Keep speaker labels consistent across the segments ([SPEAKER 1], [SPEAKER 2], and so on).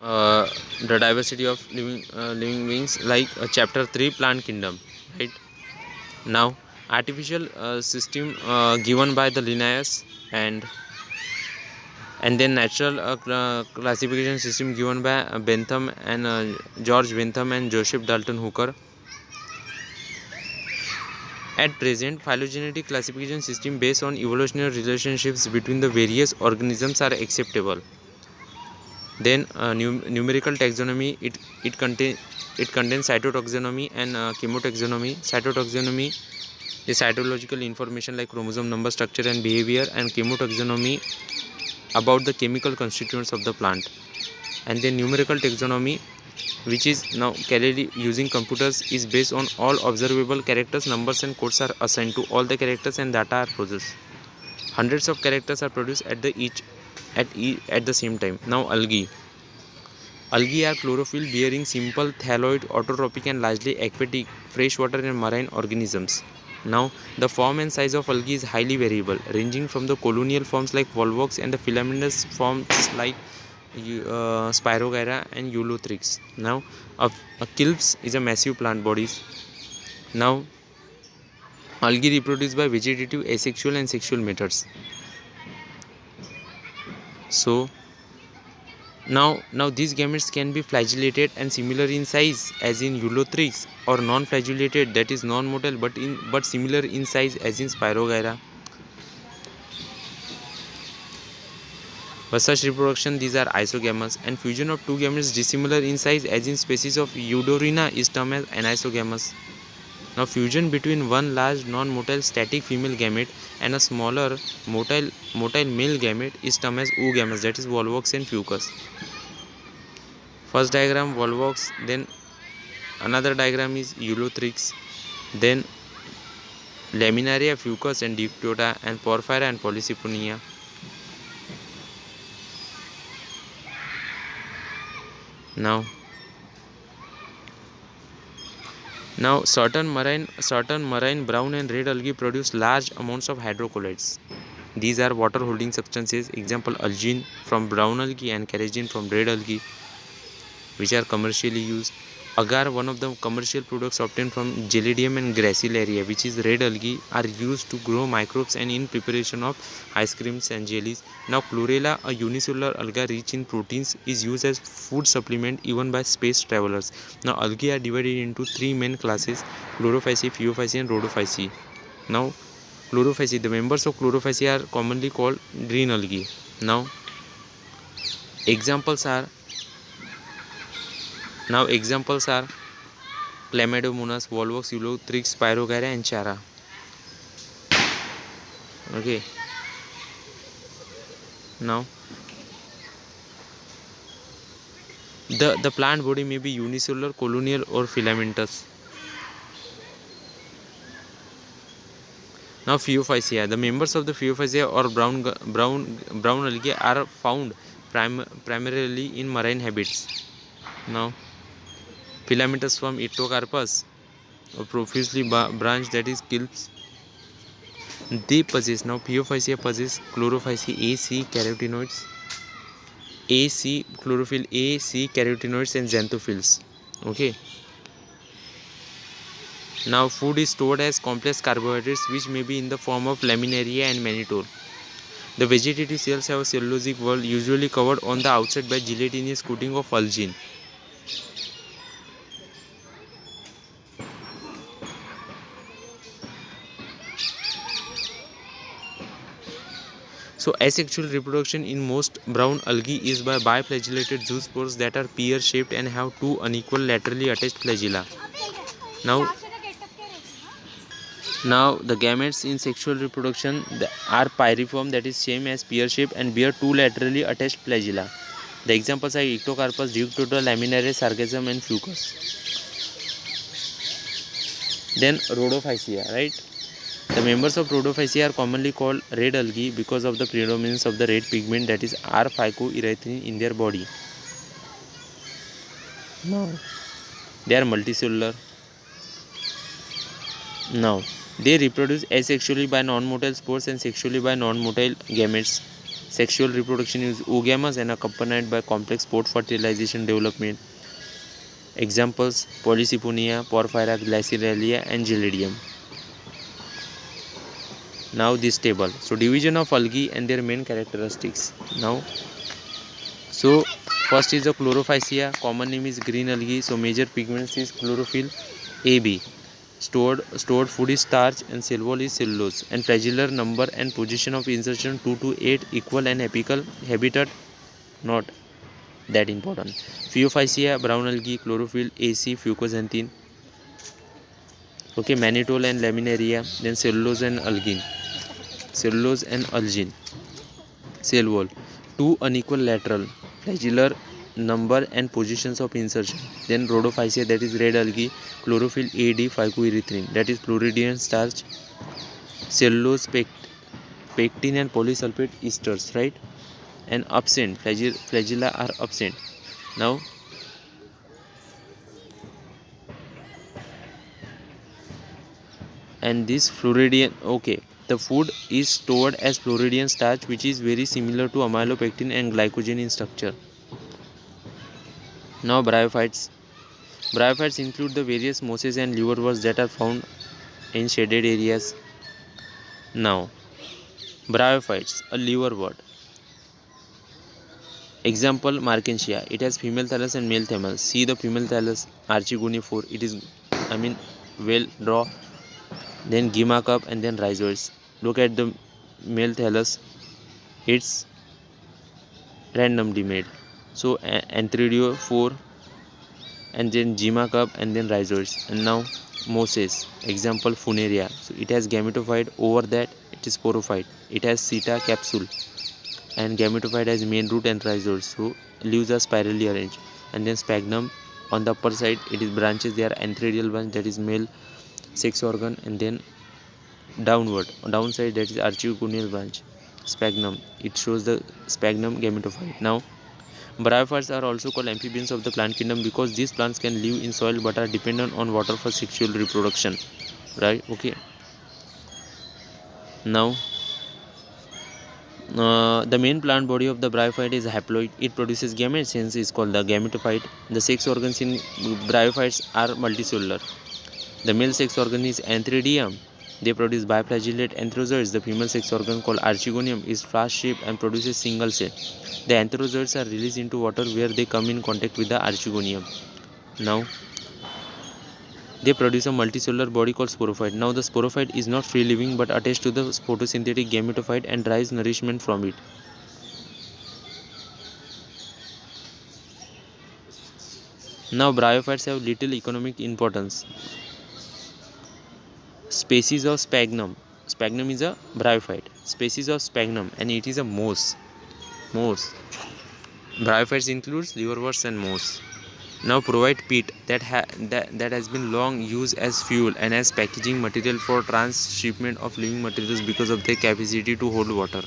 [SPEAKER 1] uh, the diversity of living beings, like chapter 3, plant kingdom, right? Now, artificial system given by the Linnaeus, and then natural classification system given by Bentham and George Bentham and Joseph Dalton Hooker. At present, phylogenetic classification system based on evolutionary relationships between the various organisms are acceptable. Then numerical taxonomy, it contains cytotaxonomy and chemotaxonomy. Cytotaxonomy is cytological information like chromosome number, structure and behavior, and chemotaxonomy about the chemical constituents of the plant. And then numerical taxonomy, which is now carried using computers, is based on all observable characters, numbers and codes are assigned to all the characters and data are processed. Hundreds of characters are produced at the same time. Now algae. Algae are chlorophyll bearing simple thalloid, autotrophic and largely aquatic freshwater and marine organisms. Now, the form and size of algae is highly variable, ranging from the colonial forms like volvox and the filamentous forms like Spirogyra and Eulothrix. Now, a kilps is a massive plant bodies. Now, algae reproduce by vegetative, asexual and sexual methods. So, now these gametes can be flagellated and similar in size as in Eulothrix, or non-flagellated, that is non-motile but similar in size as in Spirogyra. For such reproduction, these are isogamous, and fusion of two gametes dissimilar in size as in species of Eudorina is termed as anisogamous. Now fusion between one large non-motile static female gamete and a smaller motile male gamete is termed as oogamous, that is volvox and fucus. First diagram volvox, then another diagram is Eulothrix, then laminaria, fucus and dictota, and porphyra and polycyponia. Now certain marine brown and red algae produce large amounts of hydrocolloids. These are water holding substances, example algin from brown algae and carrageen from red algae, which are commercially used. Agar, one of the commercial products obtained from Gelidium and Gracilaria, which is red algae, are used to grow microbes and in preparation of ice creams and jellies. Now chlorella, a unicellular alga rich in proteins, is used as food supplement even by space travelers. Now algae are divided into three main classes: Chlorophyceae, Phaeophyceae and Rhodophyceae. Now Chlorophyceae, the members of Chlorophyceae are commonly called green algae. Now examples are Chlamydomonas, Volvox, Eulothrix, Spirogyra and Chara. Okay. Now the plant body may be unicellular, colonial or filamentous. Now Phaeophyceae, the members of the Phaeophyceae or brown algae are found primarily in marine habitats. Now filamentous form Ectocarpus, or profusely branched, that is kilps. They possess, now Phaeophyceae possess Chlorophyceae A, C carotenoids, chlorophyll A, C carotenoids and xanthophylls. Okay. Now food is stored as complex carbohydrates which may be in the form of laminaria and mannitol. The vegetative cells have a cellulosic wall usually covered on the outside by gelatinous coating of algin. So asexual reproduction in most brown algae is by biflagellated zoospores that are pear-shaped and have two unequal laterally attached flagella. Now the gametes in sexual reproduction are pyriform, that is same as pear-shaped, and bear two laterally attached flagella. The examples are Ectocarpus, Dictota, Laminaria, Sargassum and Fucus. Then Rhodophyceae, right? The members of Rhodophyceae are commonly called red algae because of the predominance of the red pigment, that is R-phycoerythrin, in their body. Now they are multicellular. Now they reproduce asexually by non-motile spores and sexually by non-motile gametes. Sexual reproduction is oogamous and accompanied by complex spore fertilization development. Examples: Polycyponia, Porphyra, Glacialia, and Gelidium. Now this table. So division of algae and their main characteristics. Now, so first is the chlorophycia. Common name is green algae. So major pigments is chlorophyll, AB. Stored food is starch and cell wall is cellulose. And flagellar number and position of insertion 2 to 8 equal and apical habitat not that important. Phaeophycia, brown algae, chlorophyll, AC, fucoxanthin. Okay, mannitol and laminaria. Then cellulose and algin. Cellulose and algin. Cell wall. 2 unequal lateral. Flagellar number and positions of insertion. Then rhodophycia, that is red algae, chlorophyll, AD, phycoerythrin, that is Floridian starch, cellulose, pectin and polysulfate esters, right? And absent, flagella are absent. Now, and this Floridian, okay, the food is stored as Floridian starch, which is very similar to amylopectin and glycogen in structure. Now bryophytes. Bryophytes include the various mosses and liverworts that are found in shaded areas. Now, bryophytes, a liverwort. Example: Markensia. It has female thallus and male thymel. See the female thallus, archegoniform. It is, well draw. Then Gima cup and then rhizoids. Look at the male thallus. It's randomly made. So antheridio 4 and then Gima cup and then rhizoids. And now mosses. Example: Funaria. So it has gametophyte. Over that it is sporophyte. It has seta capsule. And gametophyte has main root and rhizoids. So leaves are spirally arranged. And then sphagnum, on the upper side it is branches. They are antheridial branch, that is male sex organ, and then downside that is archegonial branch, sphagnum. It shows the sphagnum gametophyte. Now bryophytes are also called amphibians of the plant kingdom because these plants can live in soil but are dependent on water for sexual reproduction, right? Okay. Now the main plant body of the bryophyte is haploid. It produces gametes, hence is called the gametophyte. The sex organs in bryophytes are multicellular. The male sex organ is antheridium. They produce biflagellate antherozoids. The female sex organ, called archegonium, is flask-shaped and produces single cell. The antherozoids are released into water where they come in contact with the archegonium. Now they produce a multicellular body called sporophyte. Now the sporophyte is not free living but attached to the photosynthetic gametophyte and derives nourishment from it. Now bryophytes have little economic importance. Species of sphagnum. Sphagnum is a bryophyte. Species of sphagnum, and it is a moss. Bryophytes includes liverworts and moss. Now provide peat that has been long used as fuel and as packaging material for transshipment of living materials because of their capacity to hold water.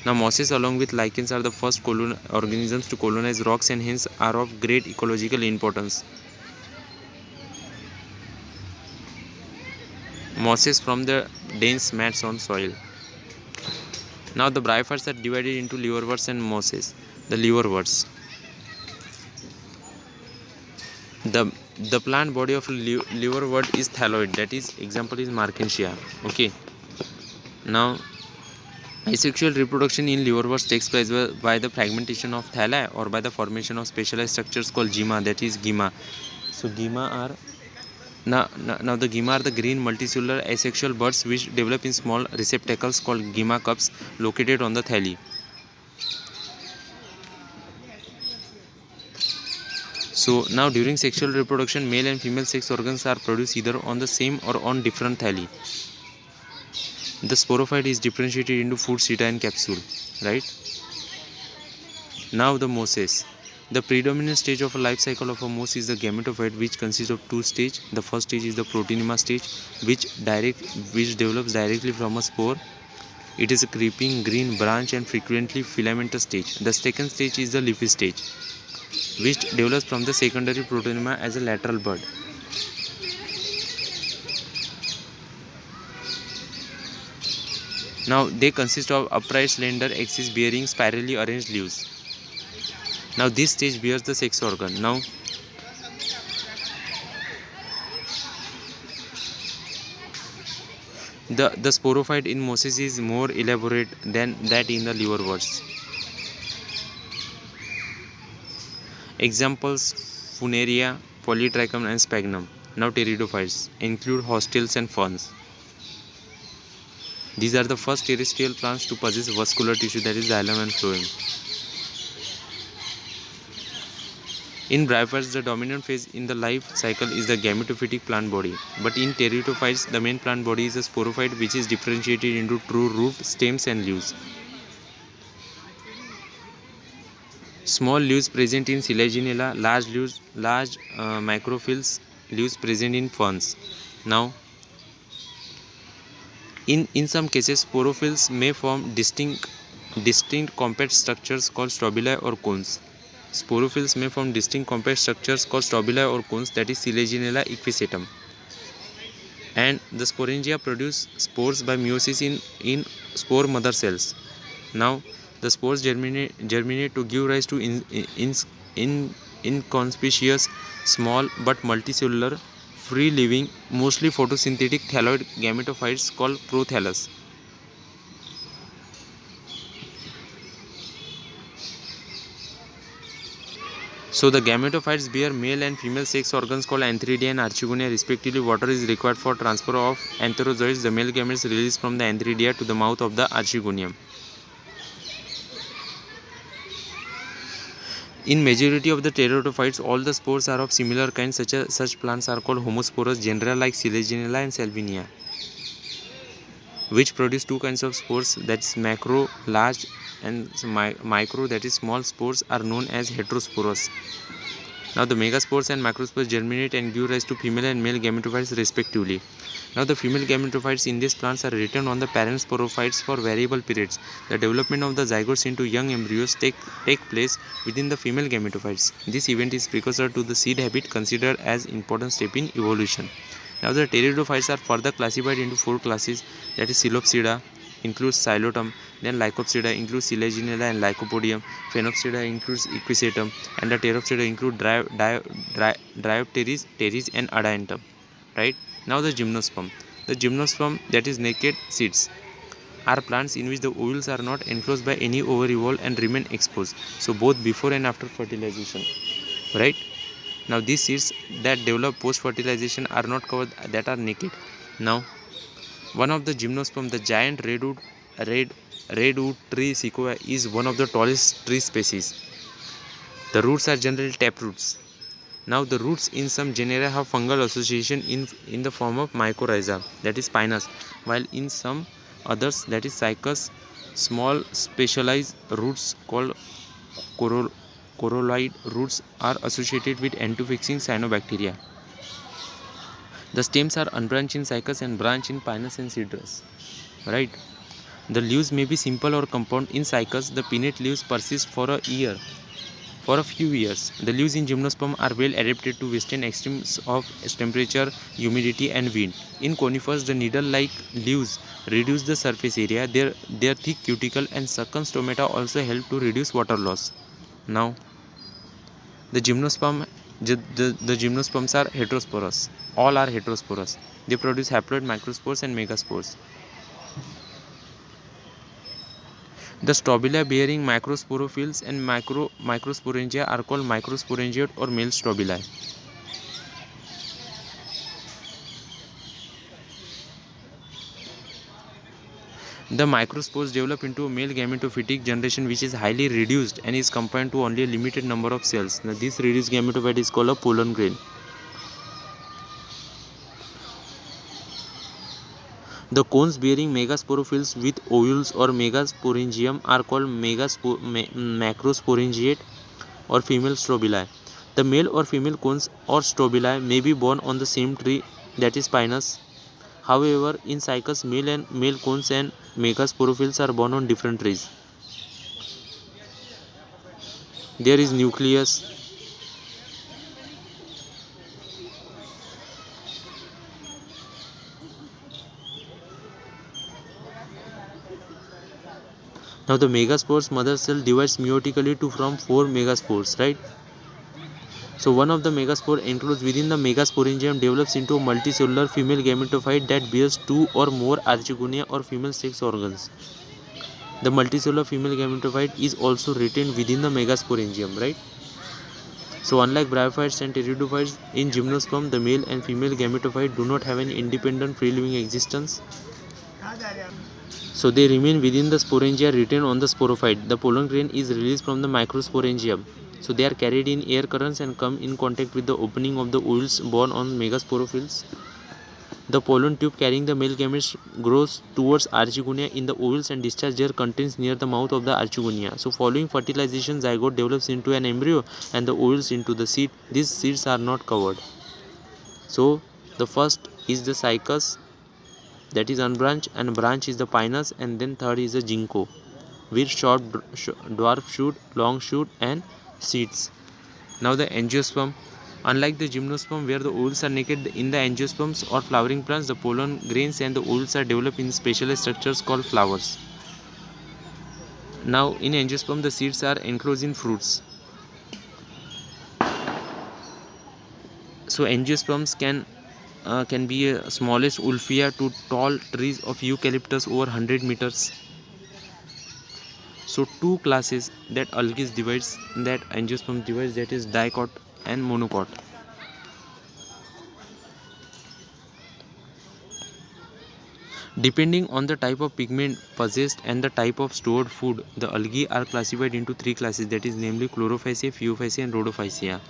[SPEAKER 1] Now mosses along with lichens are the first organisms to colonize rocks and hence are of great ecological importance. Mosses from the dense mats on soil. Now the bryophytes are divided into liverworts and mosses. The liverworts. The plant body of liverwort is thalloid, that is example is Markensia. Okay. Now asexual reproduction in liverworts takes place by the fragmentation of thalli or by the formation of specialized structures called gyma, that is gyma. So gyma are now the gyma are the green multicellular asexual buds which develop in small receptacles called gyma cups located on the thalli. So now during sexual reproduction, male and female sex organs are produced either on the same or on different thalli. The sporophyte is differentiated into food, seta and capsule, right? Now the mosses. The predominant stage of a life cycle of a moss is the gametophyte, which consists of two stages. The first stage is the proteinema stage, which develops directly from a spore. It is a creeping green branch and frequently filamentous stage. The second stage is the leafy stage, which develops from the secondary proteinema as a lateral bud. Now they consist of upright slender axis bearing spirally arranged leaves. Now this stage bears the sex organ. Now the sporophyte in mosses is more elaborate than that in the liverworts. Examples: Funaria, Polytrichum and Sphagnum. Now pteridophytes include hostels and ferns. These are the first terrestrial plants to possess vascular tissue, that is xylem and phloem. In bryophytes, the dominant phase in the life cycle is the gametophytic plant body. But in pteridophytes, the main plant body is a sporophyte, which is differentiated into true root, stems and leaves. Small leaves present in Selaginella, large microphyll leaves present in ferns. Now, in some cases, sporophylls may form distinct compact structures called strobili or cones. Sporophylls may form distinct compact structures called strobili or cones, that is Selaginella equisetum. And the sporangia produce spores by meiosis in spore mother cells. Now, the spores germinate to give rise to inconspicuous, small but multicellular, free-living, mostly photosynthetic thalloid gametophytes called prothallus. So the gametophytes bear male and female sex organs called antheridia and archegonia respectively. Water is required for transfer of antherozoids. The male gametes released from the antheridia to the mouth of the archegonium. In majority of the pteridophytes, all the spores are of similar kind. Such plants are called homosporous genera like Selaginella and Salvinia, which produce two kinds of spores, that is macro, large, and micro, that is small spores, are known as heterosporous. Now the megaspores and macrospores germinate and give rise to female and male gametophytes respectively. Now the female gametophytes in these plants are written on the parent sporophytes for variable periods. The development of the zygotes into young embryos take place within the female gametophytes. This event is precursor to the seed habit, considered as important step in evolution. Now the pteridophytes are further classified into four classes, that is Coelopsida includes Xylotum, then Lycopsida includes Selaginella and Lycopodium, Phenopsida includes Equisetum, and the Pteropsida include Dryopteris, Pteris and Adiantum. Right? Now the gymnosperm. The gymnosperm, that is naked seeds, are plants in which the ovules are not enclosed by any ovary wall and remain exposed. So both before and after fertilization. Right? Now these seeds that develop post fertilization are not covered, that are naked. Now one of the gymnosperm, the giant redwood tree sequoia, is one of the tallest tree species. The roots are generally taproots. Now the roots in some genera have fungal association in the form of mycorrhiza, that is spinous, while in some others, that is cycas, small specialized roots called corolloid roots are associated with antufixing cyanobacteria. The stems are unbranched in cycas and branch in pinus and cedrus. Right? The leaves may be simple or compound. In cycas, the pinnate leaves persist for a few years. The leaves in gymnosperm are well adapted to withstand extremes of temperature, humidity and wind. In conifers, the needle-like leaves reduce the surface area. Their thick cuticle and succulent stomata also help to reduce water loss. Now, the gymnosperms are heterosporous. All are heterosporous. They produce haploid microspores and megaspores. The strobila bearing microsporophylls and microsporangia are called microsporangiate or male strobili. The microspores develop into a male gametophytic generation which is highly reduced and is confined to only a limited number of cells. Now this reduced gametophyte is called a pollen grain. The cones bearing megasporophylls with ovules or megasporangium are called macrosporangiate or female strobili. The male or female cones or strobili may be born on the same tree, that is pinus. However, in cycas, male cones and megasporophylls are born on different trees. There is nucleus. Now the megaspores mother cell divides meiotically to from 4 megaspores, right? So one of the megaspore enclosed within the megasporangium develops into a multicellular female gametophyte that bears 2 or more archegonia or female sex organs. The multicellular female gametophyte is also retained within the megasporangium, right? So unlike bryophytes and pteridophytes, in gymnosperm the male and female gametophyte do not have an independent free living existence. So they remain within the sporangia retained on the sporophyte. The pollen grain is released from the microsporangium. So they are carried in air currents and come in contact with the opening of the ovules borne on megasporophylls. The pollen tube carrying the male gametes grows towards archegonia in the ovules and discharge their contents near the mouth of the archegonia. So following fertilization, zygote develops into an embryo and the ovules into the seed. These seeds are not covered. So the first is the cycas, that is unbranched, and branch is the pinus, and then third is the ginkgo with short dwarf shoot, long shoot and seeds. Now the angiosperm. Unlike the gymnosperm where the ovules are naked, in the angiosperms or flowering plants the pollen grains and the ovules are developed in specialized structures called flowers. Now in angiosperm the seeds are enclosed in fruits. So angiosperms can be smallest Ulfia to tall trees of eucalyptus over 100 meters. So two classes that algae divides, that angiosperm divides, that is dicot and monocot. Depending on the type of pigment possessed and the type of stored food, the algae are classified into three classes, that is namely Chlorophyceae, Phaeophyceae and Rhodophyceae.